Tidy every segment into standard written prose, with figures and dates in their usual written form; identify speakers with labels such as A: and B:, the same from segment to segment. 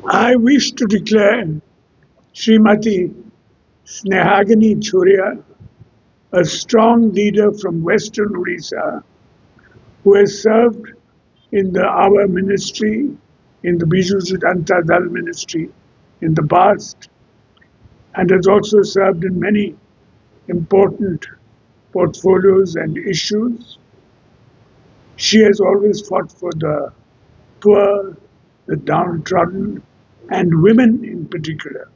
A: I wish to declare Srimati Snehagini Churia a strong leader from Western Odisha who has served in our ministry, in the Biju Janata Dal ministry in the past, and has also served in many important portfolios and issues. She has always fought for the poor, the downtrodden, and women in particular,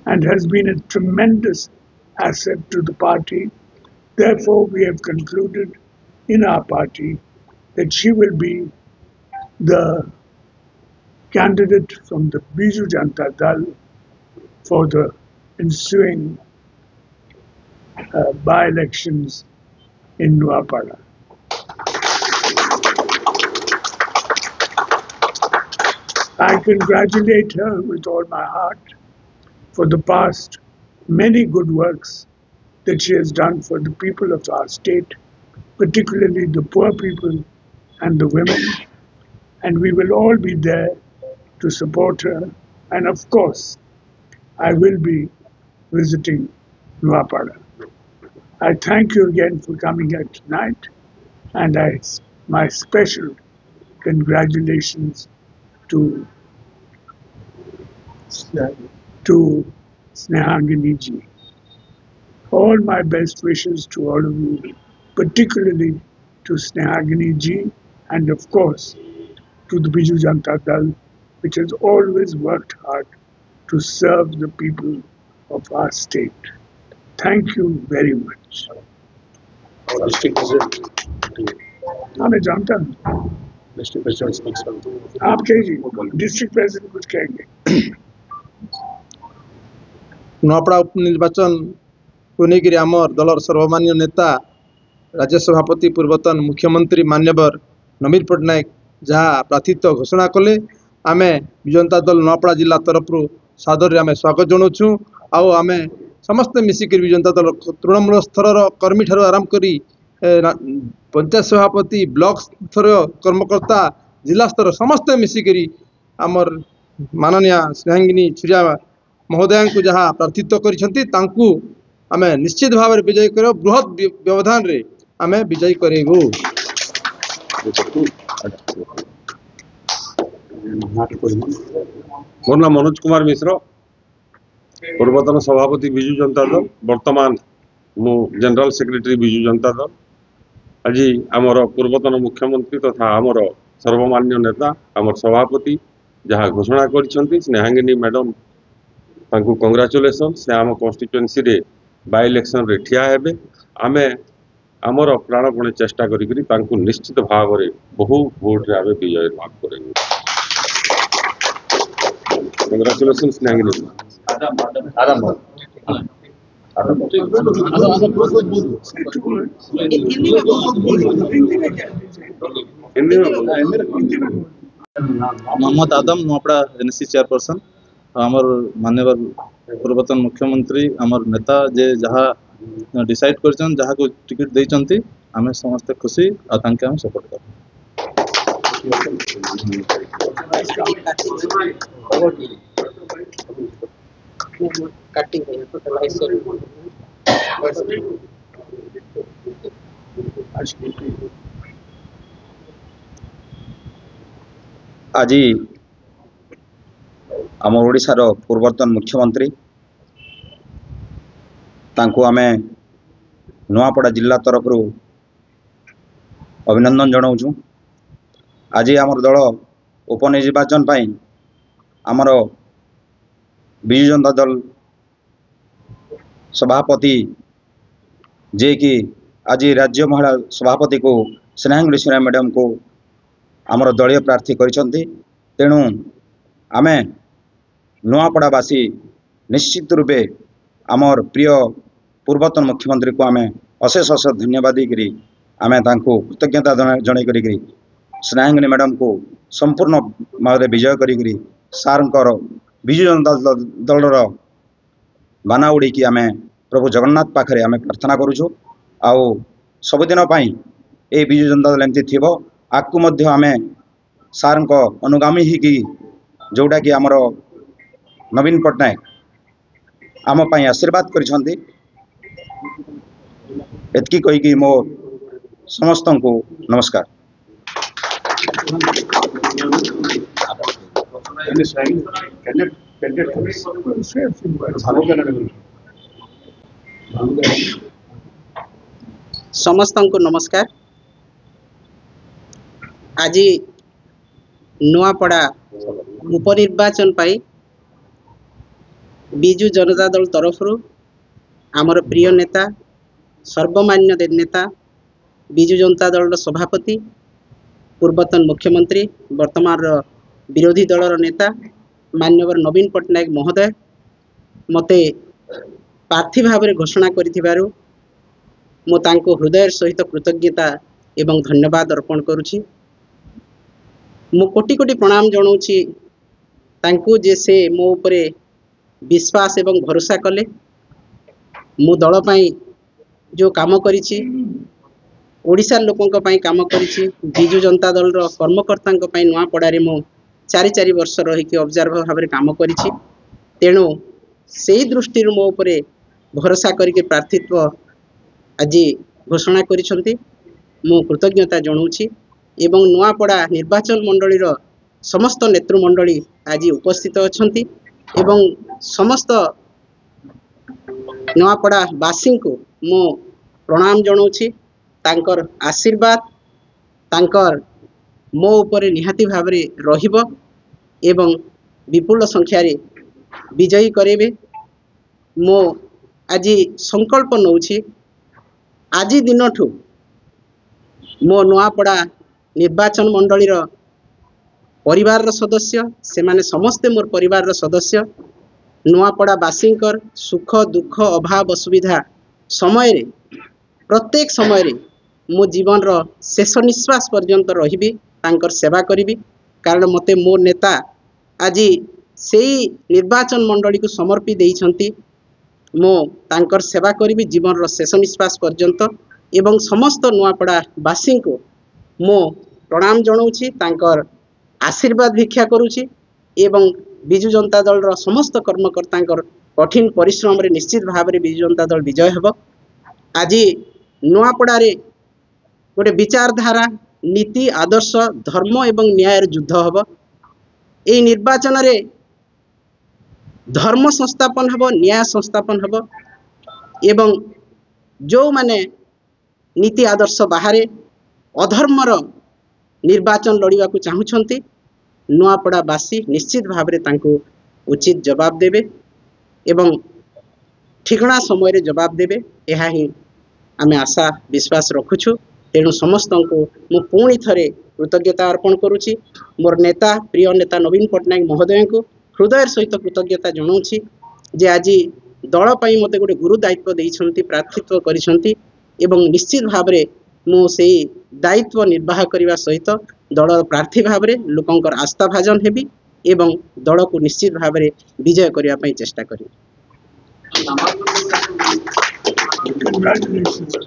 A: and has been a tremendous asset to the party. Therefore, we have concluded in our party that she will be the candidate from the Biju Janata Dal for the ensuing by-elections in Nuapada. I congratulate her with all my heart for the past many good works that she has done for the people of our state, particularly the poor people and the women. And we will all be there to support her. And of course, I will be visiting Nuapada. I thank you again for coming here tonight, and my special congratulations to Snehagini ji. All my best wishes to all of you, particularly to Snehagini ji, and of course to the Biju Janata Dal, which has always worked hard to serve the people of our state. Thank you very much.
B: District President.
A: हाँ मैं जानता हूँ
B: District President speaks from.
A: आप कहिए district president कुछ कहेंगे
C: नुआपड़ा उपनिर्वाचन को लेकर आमर दलर सर्वमान्य नेता राज्य सभापति पूर्वतन मुख्यमंत्री मान्यवर नवीन पट्टनायक जहाँ प्रार्थित्व घोषणा कले आम विजु जनता दल नुआपड़ा जिला तरफ सादर आम स्वागत जनाऊँ आम समस्ते मिसिक विजु जनता दल तृणमूल स्तर कर्मी ठार आरंभ कर पंचायत सभापति ब्लॉक स्तर कर्मकर्ता जिला स्तर समस्ते मिसिक आमर माननीय स्नेहांगिनी छुरिया महोदय को जहाँ प्रार्थित्व करिसेंती आम निश्चित भाव में विजयी कर बृहत व्यवधान रे आम विजयी करेबू।
B: मोर नाम मनोज कुमार मिश्र, पूर्वतन सभापति विजु जनता दल, वर्तमान मु जनरल सेक्रेटरी विजु जनता दल। आज आमर पूर्वतन मुख्यमंत्री तथा आमर सर्वमान्य नेता आमर सभापति जहाँ घोषणा कर स्नेहांगिनी मैडम तांकु कंग्राचुलेसन से आम कन्स्टिट्युएंसी रे बाय इलेक्शन रे ठिया हेबे। आमे आमर प्राणपणे चेष्टा करी तांकु निश्चित भाव में बहु भोट रे आमे विजय लाभ करेंगे। कंग्राचुलेसन स्नेहांगिनी।
D: मोहम्मद आदम नुआपड़ा एनसी चेयरपर्सन आमर माननीय पूर्वतन मुख्यमंत्री आमर नेता जे जहाँ डिसाइड कर जहाँ को टिकट देइचंती आमे समस्त खुशी आ तांके हम सपोर्ट कर।
E: आज आम ओडिशार पूर्वतन मुख्यमंत्री तांको आमे नुआपड़ा जिला तरफ अभिनंदन जनाऊँ। आज आमर दल उपनिर्वाचन पाई आमर विजु जनता दल सभापति जे कि आज राज्य महिला सभापति को स्नेहांगिनी छुरिया मैडम को आमर दलीय प्रार्थी करिसेंती। तेणु आमे नुआपड़ावासी निश्चित रूपे आमर प्रिय पूर्वतन मुख्यमंत्री को आमे अशेष अशेष धन्यवाद देकरी आमे तांको कृतज्ञता जणाई करी स्नेहांगिनी मैडम को संपूर्ण भाव विजय करी सारंकर विजु जनता दलर बाना उड़ी की आमे प्रभु जगन्नाथ पाखरे आमे प्रार्थना करूछु। आउ सबुदिन पाई ए विजु जनता दल एमती थिबो आकु मध्य आमे सारंक अनुगामी ही की जोटा कि आमर नवीन पट्टनायक आम पाई आशीर्वाद करिसेंती एतकी कहीकि मो समस्त को नमस्कार।
F: समस्त को नमस्कार। आज नुआपड़ा उपनिर्वाचन पाई बिजु जनता दल तरफ आमर प्रिय नेता सर्वमान्य नेता बिजु जनता दल सभापति पूर्वतन मुख्यमंत्री वर्तमान विरोधी दलर नेता मान्यवर नवीन पट्टनायक महोदय मते प्रार्थी भाव में घोषणा करिथिबारु मो तांको हृदय सहित कृतज्ञता एवं धन्यवाद अर्पण करुछि। मो कोटि कोटि प्रणाम जनाऊँची तांको जे से मो उपरे विश्वास एवं भरोसा कले मो दल पाई जो काम करिछि ओडिशा लोकों पाई काम करिछि बिजु जनता दल रो कर्मकर्ता पाई नुआपड़ा रे मो 4 वर्ष रही ऑब्जर्वर भाव में काम करिछि। तेणु से दृष्टि मो उपरे भरोसा करके प्रार्थित्व आज घोषणा करिसंती मो कृतज्ञता जनाऊँची एवं नुआपड़ा निर्वाचन मंडली रो समस्त नेतृमंडली आज उपस्थित अछंती एवं समस्त नुआपड़ा वासी को मो प्रणाम जनाऊँची। तांकर आशीर्वाद तांकर मो उपरे निहाती भाव में रहिबो एवं विपुल संख्या रे विजयी करेबे। मो आज संकल्प नौछि आज दिनठू मो नुआपड़ा निर्वाचन मंडली रो परिवार रो सदस्य से माने समस्ते मोर परिवार रो सदस्य नुआपड़ा वासींकर सुख दुख अभाव असुविधा समय रे प्रत्येक समय रे मो जीवन रो शेष निश्वास पर्यंत रहिबी तांकर सेवा करिबी। कारण मते मो नेता आज से निर्वाचन मंडली को समर्पी देइछंती मो तांकर सेवा करिबी जीवन रो शेष निश्वास पर्यंत एवं समस्त नुआपड़ा वासी को मो प्रणाम जनाऊँची तांकर आशीर्वाद भिक्षा करुछि एवं बिजु जनता दल रो समस्त कर्मकर्ता कठिन परिश्रम रे निश्चित भाव में बिजु जनता दल विजय हेबो। आज नुआपड़ा रे गोटे विचारधारा नीति आदर्श धर्म एवं न्याय युद्ध हेबो। एई निर्वाचन रे धर्म संस्थापन हेबो न्याय संस्थापन हेबो एवं जो माने नीति आदर्श बाहरे अधर्मर निर्वाचन लड़िवा को चाहूछंती नुआपड़ा बासी निश्चित भाव में तांको उचित जवाब देबे एवं ठिकना समय रे जवाब देबे एहा ही आमे आशा विश्वास रखुछु। तेणु समस्त को मु पुणी थरे कृतज्ञता अर्पण करुछि। मोर नेता प्रिय नेता नवीन पट्टनायक महोदय को हृदय सहित कृतज्ञता जनाऊँची जे आज दल पाई मते गोटे गुरु दायित्व देइछंती प्रार्थित्व करिसंती एवं निश्चित भाव में मु से दायित्व निर्वाह करने सहित दल प्रार्थी भाव में लोकंकर आस्था भाजन हेबी एवं दल को निश्चित भाव में विजय करने चेष्टा करी।
A: Congratulations.